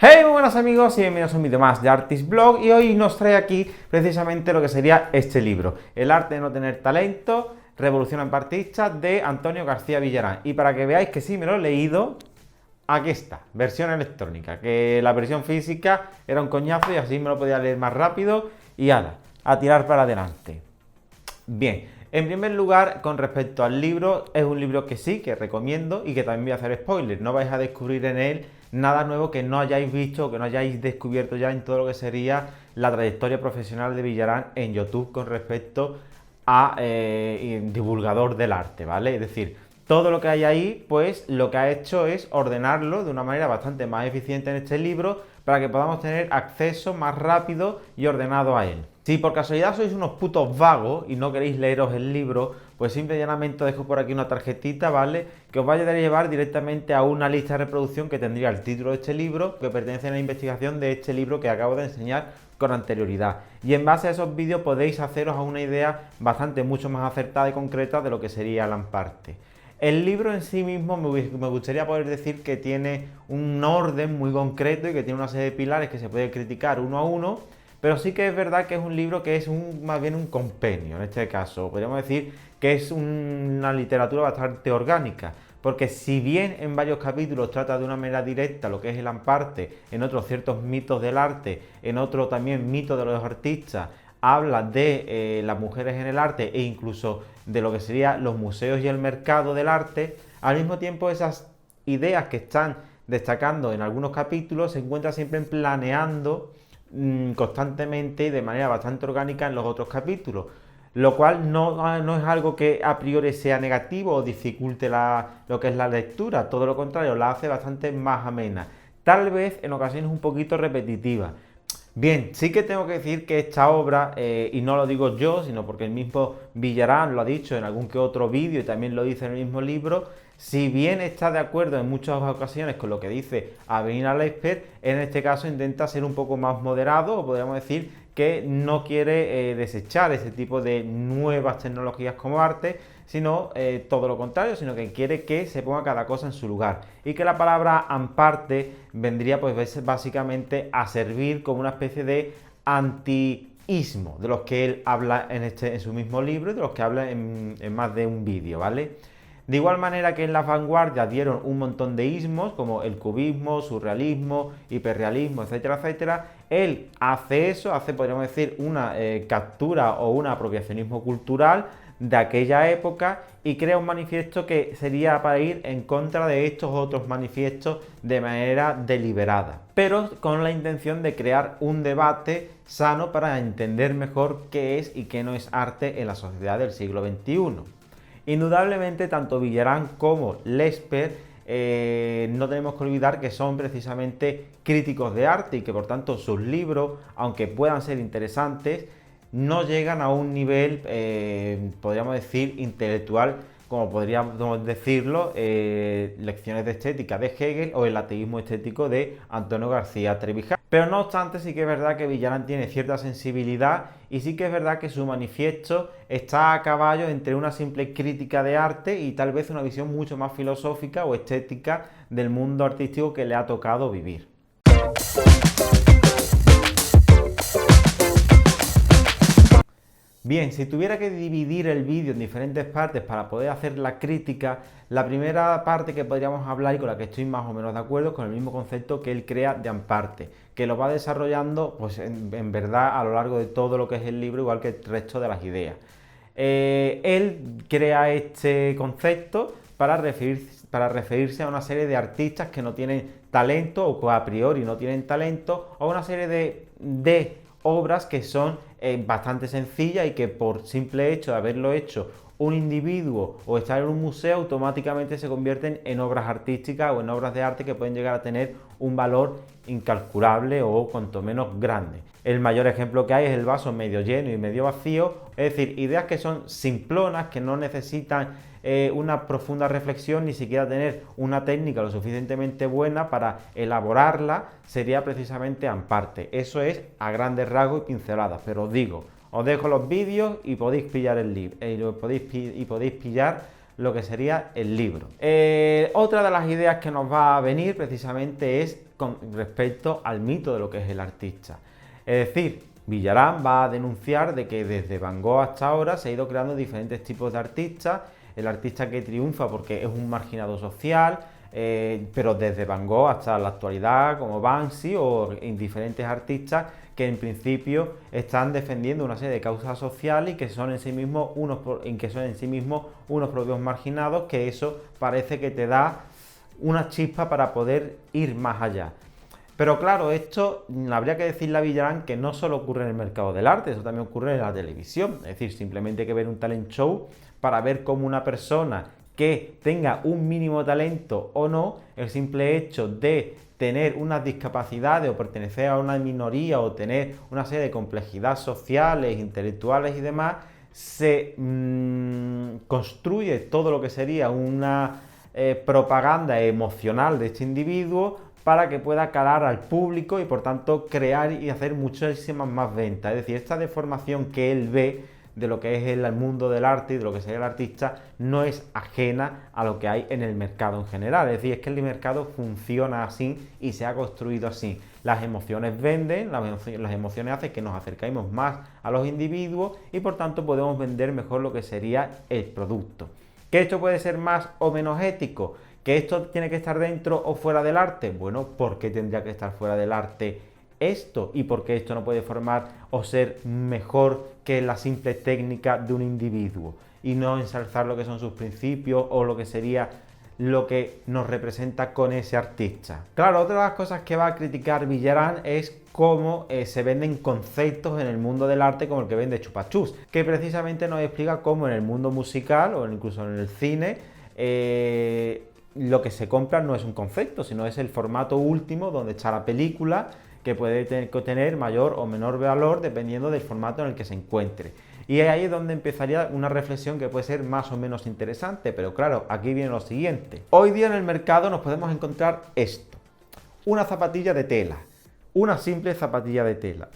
Hey, muy buenos amigos y bienvenidos a un vídeo más de Artist Blog, y hoy nos trae aquí precisamente lo que sería este libro, El arte de no tener talento, Revolución Ampartista, de Antonio García Villarán. Y para que veáis que sí me lo he leído, aquí está, versión electrónica, que la versión física era un coñazo y así me lo podía leer más rápido y ala, a tirar para adelante. Bien, en primer lugar, con respecto al libro, es un libro que sí, que recomiendo y que también voy a hacer spoilers. No vais a descubrir en él nada nuevo que no hayáis visto o que no hayáis descubierto ya en todo lo que sería la trayectoria profesional de Villarán en YouTube con respecto a divulgador del arte, ¿vale? Es decir, todo lo que hay ahí, pues lo que ha hecho es ordenarlo de una manera bastante más eficiente en este libro para que podamos tener acceso más rápido y ordenado a él. Si por casualidad sois unos putos vagos y no queréis leeros el libro, pues simple y llanamente dejo por aquí una tarjetita, ¿vale? Que os vaya a llevar directamente a una lista de reproducción que tendría el título de este libro, que pertenece a la investigación de este libro que acabo de enseñar con anterioridad. Y en base a esos vídeos podéis haceros a una idea bastante mucho más acertada y concreta de lo que sería Lamparte. El libro en sí mismo me gustaría poder decir que tiene un orden muy concreto y que tiene una serie de pilares que se puede criticar uno a uno, pero sí que es verdad que es un libro que es más bien un compendio en este caso. Podríamos decir que es una literatura bastante orgánica, porque si bien en varios capítulos trata de una manera directa lo que es el Lamparte, en otros ciertos mitos del arte, en otro también mitos de los artistas, habla de las mujeres en el arte e incluso de lo que serían los museos y el mercado del arte, al mismo tiempo esas ideas que están destacando en algunos capítulos se encuentran siempre planeando constantemente y de manera bastante orgánica en los otros capítulos, lo cual no es algo que a priori sea negativo o dificulte lo que es la lectura, todo lo contrario, la hace bastante más amena, tal vez en ocasiones un poquito repetitiva. Bien, sí que tengo que decir que esta obra, y no lo digo yo, sino porque el mismo Villarán lo ha dicho en algún que otro vídeo y también lo dice en el mismo libro, si bien está de acuerdo en muchas ocasiones con lo que dice Avenida Lesper, en este caso intenta ser un poco más moderado, o podríamos decir que no quiere desechar ese tipo de nuevas tecnologías como arte, sino todo lo contrario, sino que quiere que se ponga cada cosa en su lugar y que la palabra amparte vendría pues básicamente a servir como una especie de antiismo de los que él habla en su mismo libro y de los que habla en más de un vídeo, ¿vale? De igual manera que en la vanguardia dieron un montón de ismos como el cubismo, surrealismo, hiperrealismo, etcétera, etcétera, él hace eso, podríamos decir, una captura o un apropiacionismo cultural de aquella época y crea un manifiesto que sería para ir en contra de estos otros manifiestos de manera deliberada, pero con la intención de crear un debate sano para entender mejor qué es y qué no es arte en la sociedad del siglo XXI. Indudablemente, tanto Villarán como Lesper no tenemos que olvidar que son precisamente críticos de arte y que por tanto sus libros, aunque puedan ser interesantes, no llegan a un nivel, podríamos decir, intelectual, como podríamos decirlo, Lecciones de Estética de Hegel o El ateísmo estético de Antonio García Trevijano. Pero no obstante, sí que es verdad que Villarán tiene cierta sensibilidad y sí que es verdad que su manifiesto está a caballo entre una simple crítica de arte y tal vez una visión mucho más filosófica o estética del mundo artístico que le ha tocado vivir. Bien, si tuviera que dividir el vídeo en diferentes partes para poder hacer la crítica, la primera parte que podríamos hablar y con la que estoy más o menos de acuerdo es con el mismo concepto que él crea de Amparte, que lo va desarrollando pues en verdad a lo largo de todo lo que es el libro, igual que el resto de las ideas. Él crea este concepto para referirse a una serie de artistas que no tienen talento o que a priori no tienen talento, o una serie de obras que son bastante sencillas y que por simple hecho de haberlo hecho un individuo o estar en un museo automáticamente se convierten en obras artísticas o en obras de arte que pueden llegar a tener un valor incalculable o cuanto menos grande. El mayor ejemplo que hay es el vaso medio lleno y medio vacío, es decir, ideas que son simplonas, que no necesitan una profunda reflexión, ni siquiera tener una técnica lo suficientemente buena para elaborarla, sería precisamente Amparte. Eso es a grandes rasgos y pinceladas, pero os digo, os dejo los vídeos y podéis pillar el libro, podéis pillar lo que sería el libro. Otra de las ideas que nos va a venir precisamente es con respecto al mito de lo que es el artista. Es decir, Villarán va a denunciar de que desde Van Gogh hasta ahora se ha ido creando diferentes tipos de artistas. El artista que triunfa porque es un marginado social, pero desde Van Gogh hasta la actualidad, como Banksy o diferentes artistas que en principio están defendiendo una serie de causas sociales y que son en sí mismos unos propios marginados, que eso parece que te da una chispa para poder ir más allá. Pero claro, esto habría que decirle a Villarán que no solo ocurre en el mercado del arte, eso también ocurre en la televisión. Es decir, simplemente hay que ver un talent show para ver cómo una persona que tenga un mínimo talento o no, el simple hecho de tener unas discapacidades o pertenecer a una minoría o tener una serie de complejidades sociales, intelectuales y demás, se construye todo lo que sería una propaganda emocional de este individuo para que pueda calar al público y por tanto crear y hacer muchísimas más ventas. Es decir, esta deformación que él ve de lo que es el mundo del arte y de lo que sería el artista no es ajena a lo que hay en el mercado en general. Es decir, es que el mercado funciona así y se ha construido así. Las emociones venden, las emociones hacen que nos acerquemos más a los individuos y por tanto podemos vender mejor lo que sería el producto. ¿Que esto puede ser más o menos ético? ¿Que esto tiene que estar dentro o fuera del arte? Bueno, ¿por qué tendría que estar fuera del arte esto? ¿Y por qué esto no puede formar o ser mejor que la simple técnica de un individuo? Y no ensalzar lo que son sus principios o lo que sería lo que nos representa con ese artista. Claro, otra de las cosas que va a criticar Villarán es cómo se venden conceptos en el mundo del arte como el que vende Chupa Chups, que precisamente nos explica cómo en el mundo musical o incluso en el cine lo que se compra no es un concepto, sino es el formato último donde está la película, que puede tener mayor o menor valor dependiendo del formato en el que se encuentre. Y ahí es donde empezaría una reflexión que puede ser más o menos interesante, pero claro, aquí viene lo siguiente. Hoy día en el mercado nos podemos encontrar esto: una zapatilla de tela, una simple zapatilla de tela.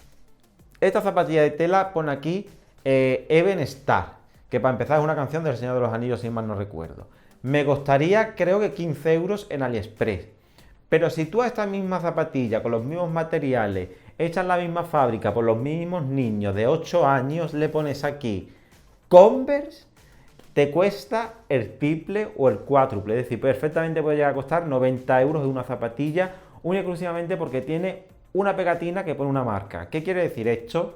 Esta zapatilla de tela pone aquí Even Star, que para empezar es una canción del Señor de los Anillos, si mal no recuerdo. Me costaría, creo que 15 euros en AliExpress. Pero si tú a esta misma zapatilla, con los mismos materiales, hechas en la misma fábrica, por los mismos niños de 8 años, le pones aquí Converse, te cuesta el triple o el cuádruple. Es decir, perfectamente puede llegar a costar 90 euros de una zapatilla, única y exclusivamente porque tiene una pegatina que pone una marca. ¿Qué quiere decir esto?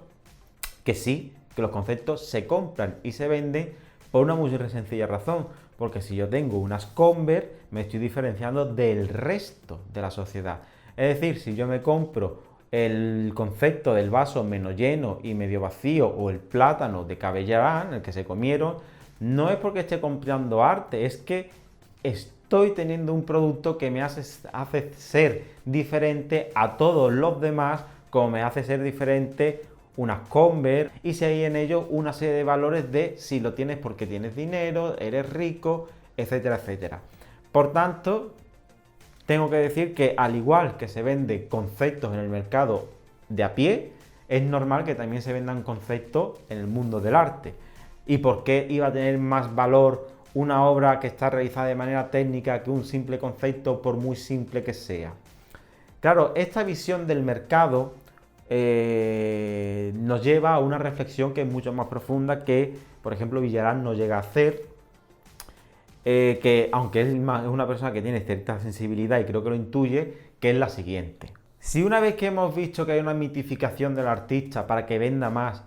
Que sí, que los conceptos se compran y se venden por una muy sencilla razón, porque si yo tengo unas Converse, me estoy diferenciando del resto de la sociedad. Es decir, si yo me compro el concepto del vaso menos lleno y medio vacío o el plátano de Cabellarán, el que se comieron, no es porque esté comprando arte, es que estoy teniendo un producto que me hace ser diferente a todos los demás, como me hace ser diferente unas Converse, y si hay en ello una serie de valores de si lo tienes porque tienes dinero, eres rico, etcétera, etcétera. Por tanto, tengo que decir que al igual que se venden conceptos en el mercado de a pie, es normal que también se vendan conceptos en el mundo del arte. ¿Y por qué iba a tener más valor una obra que está realizada de manera técnica que un simple concepto, por muy simple que sea? Claro, esta visión del mercado nos lleva a una reflexión que es mucho más profunda que, por ejemplo, Villarán no llega a hacer, que aunque es una persona que tiene cierta sensibilidad y creo que lo intuye, que es la siguiente. Si una vez que hemos visto que hay una mitificación del artista para que venda más,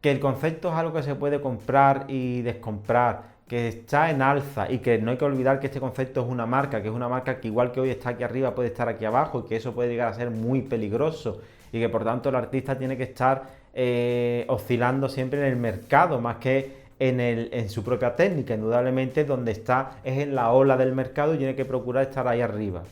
que el concepto es algo que se puede comprar y descomprar, que está en alza y que no hay que olvidar que este concepto es una marca, que es una marca que igual que hoy está aquí arriba puede estar aquí abajo y que eso puede llegar a ser muy peligroso y que por tanto el artista tiene que estar oscilando siempre en el mercado más que en su propia técnica. Indudablemente donde está es en la ola del mercado y tiene que procurar estar ahí arriba.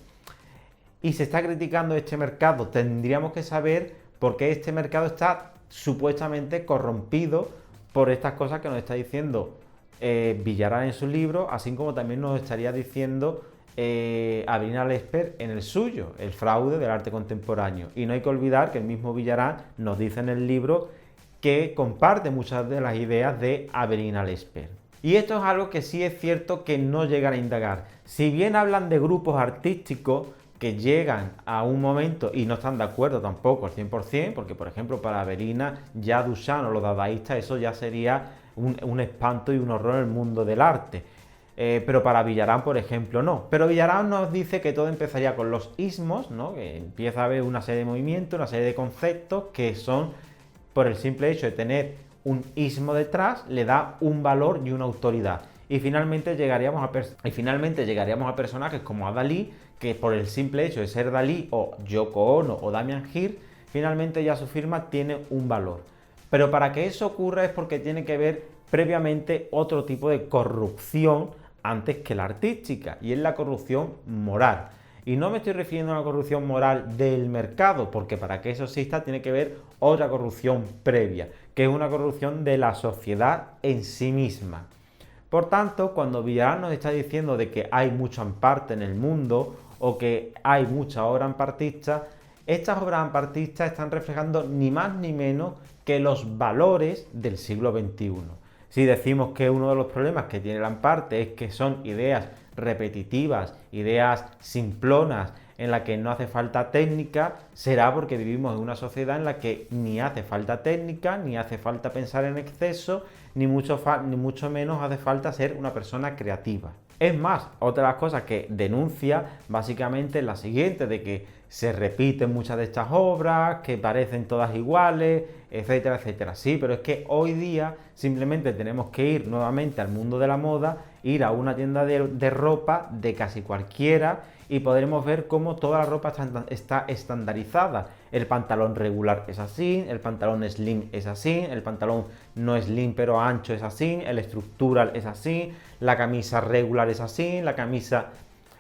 Y se está criticando este mercado. Tendríamos que saber por qué este mercado está supuestamente corrompido por estas cosas que nos está diciendo Villarán en su libro, así como también nos estaría diciendo Abrina Lesper en el suyo, el fraude del arte contemporáneo. Y no hay que olvidar que el mismo Villarán nos dice en el libro que comparte muchas de las ideas de Abrina Lesper. Y esto es algo que sí es cierto que no llegan a indagar. Si bien hablan de grupos artísticos que llegan a un momento y no están de acuerdo tampoco al 100%, porque por ejemplo para Avelina, ya Duchamp o los dadaístas, eso ya sería un espanto y un horror en el mundo del arte. Pero para Villarán, por ejemplo, no. Pero Villarán nos dice que todo empezaría con los ismos, ¿no? Que empieza a haber una serie de movimientos, una serie de conceptos que son, por el simple hecho de tener un ismo detrás, le da un valor y una autoridad. Y finalmente llegaríamos a personajes como a Dalí, que por el simple hecho de ser Dalí, o Yoko Ono o Damian Hirst, finalmente ya su firma tiene un valor. Pero para que eso ocurra es porque tiene que haber previamente otro tipo de corrupción antes que la artística, y es la corrupción moral. Y no me estoy refiriendo a una corrupción moral del mercado, porque para que eso exista tiene que haber otra corrupción previa, que es una corrupción de la sociedad en sí misma. Por tanto, cuando Villarán nos está diciendo de que hay mucho amparte en el mundo o que hay mucha obra ampartista, estas obras ampartistas están reflejando ni más ni menos que los valores del siglo XXI. Si decimos que uno de los problemas que tiene el amparte es que son ideas repetitivas, ideas simplonas, en la que no hace falta técnica, será porque vivimos en una sociedad en la que ni hace falta técnica, ni hace falta pensar en exceso, ni mucho menos hace falta ser una persona creativa. Es más, otra de las cosas que denuncia básicamente es la siguiente, de que se repiten muchas de estas obras, que parecen todas iguales, etcétera, etcétera. Sí, pero es que hoy día simplemente tenemos que ir nuevamente al mundo de la moda, ir a una tienda de ropa de casi cualquiera y podremos ver cómo toda la ropa está estandarizada. El pantalón regular es así, el pantalón slim es así, el pantalón no slim pero ancho es así, el estructural es así, la camisa regular es así, la camisa...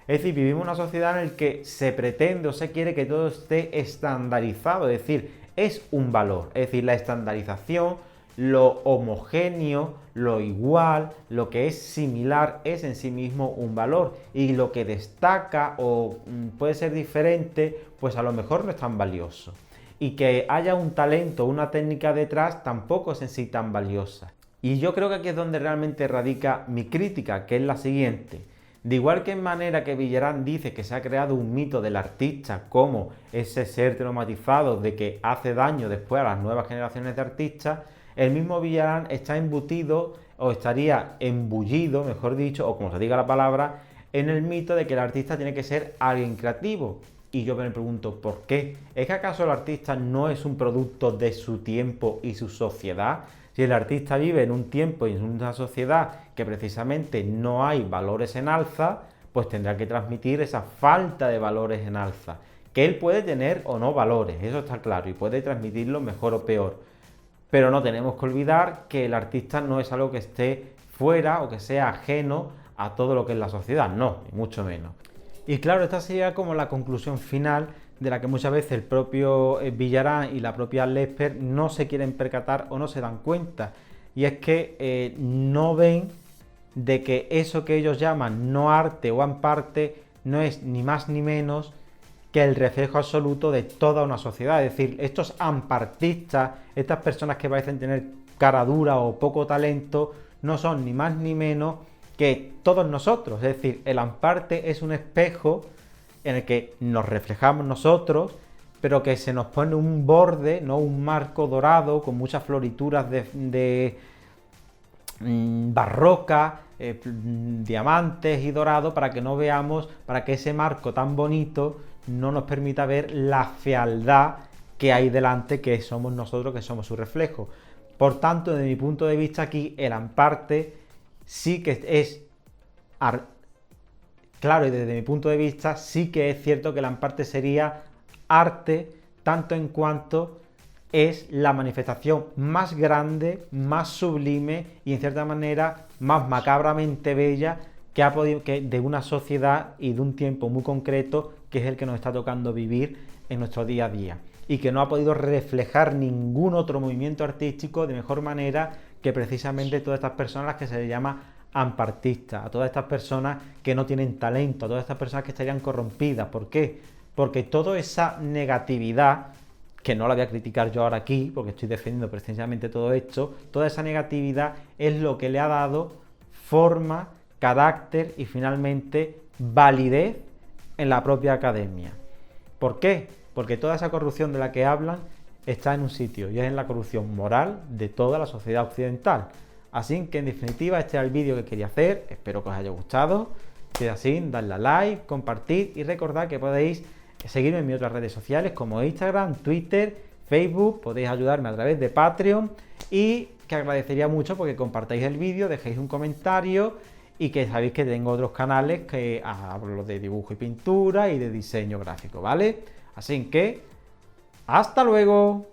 Es decir, vivimos en una sociedad en la que se pretende o se quiere que todo esté estandarizado, es decir, es un valor, es decir, la estandarización, lo homogéneo, lo igual, lo que es similar es en sí mismo un valor, y lo que destaca o puede ser diferente, pues a lo mejor no es tan valioso. Y que haya un talento, una técnica detrás, tampoco es en sí tan valiosa. Y yo creo que aquí es donde realmente radica mi crítica, que es la siguiente. De igual que en manera que Villarán dice que se ha creado un mito del artista como ese ser traumatizado de que hace daño después a las nuevas generaciones de artistas, el mismo Villarán está embutido o estaría embullido, mejor dicho, o como se diga la palabra, en el mito de que el artista tiene que ser alguien creativo. Y yo me pregunto, ¿por qué? ¿Es que acaso el artista no es un producto de su tiempo y su sociedad? Si el artista vive en un tiempo y en una sociedad que precisamente no hay valores en alza, pues tendrá que transmitir esa falta de valores en alza. Que él puede tener o no valores, eso está claro, y puede transmitirlo mejor o peor. Pero no tenemos que olvidar que el artista no es algo que esté fuera o que sea ajeno a todo lo que es la sociedad, no, ni mucho menos. Y claro, esta sería como la conclusión final de la que muchas veces el propio Villarán y la propia Lesper no se quieren percatar o no se dan cuenta. Y es que no ven de que eso que ellos llaman no arte o amparte no es ni más ni menos que el reflejo absoluto de toda una sociedad. Es decir, estos ampartistas, estas personas que parecen tener cara dura o poco talento, no son ni más ni menos que todos nosotros. Es decir, el amparte es un espejo en el que nos reflejamos nosotros, pero que se nos pone un borde, ¿no? Un marco dorado con muchas florituras de barroca, diamantes y dorado, para que no veamos, para que ese marco tan bonito no nos permita ver la fealdad que hay delante, que somos nosotros, que somos su reflejo. Por tanto, desde mi punto de vista aquí, el amparte sí que es... Claro, y desde mi punto de vista sí que es cierto que el amparte sería arte, tanto en cuanto es la manifestación más grande, más sublime y en cierta manera más macabramente bella que de una sociedad y de un tiempo muy concreto, que es el que nos está tocando vivir en nuestro día a día, y que no ha podido reflejar ningún otro movimiento artístico de mejor manera que precisamente todas estas personas a las que se les llama ampartistas, a todas estas personas que no tienen talento, a todas estas personas que estarían corrompidas. ¿Por qué? Porque toda esa negatividad, que no la voy a criticar yo ahora aquí, porque estoy defendiendo precisamente todo esto, toda esa negatividad es lo que le ha dado forma, carácter y finalmente validez en la propia academia. ¿Por qué? Porque toda esa corrupción de la que hablan está en un sitio y es en la corrupción moral de toda la sociedad occidental. Así que en definitiva este era el vídeo que quería hacer, espero que os haya gustado. Si es así, dadle a like, compartid y recordad que podéis seguirme en mis otras redes sociales como Instagram, Twitter, Facebook, podéis ayudarme a través de Patreon y que agradecería mucho porque compartáis el vídeo, dejéis un comentario y que sabéis que tengo otros canales que hablo de dibujo y pintura y de diseño gráfico, ¿vale? Así que, ¡hasta luego!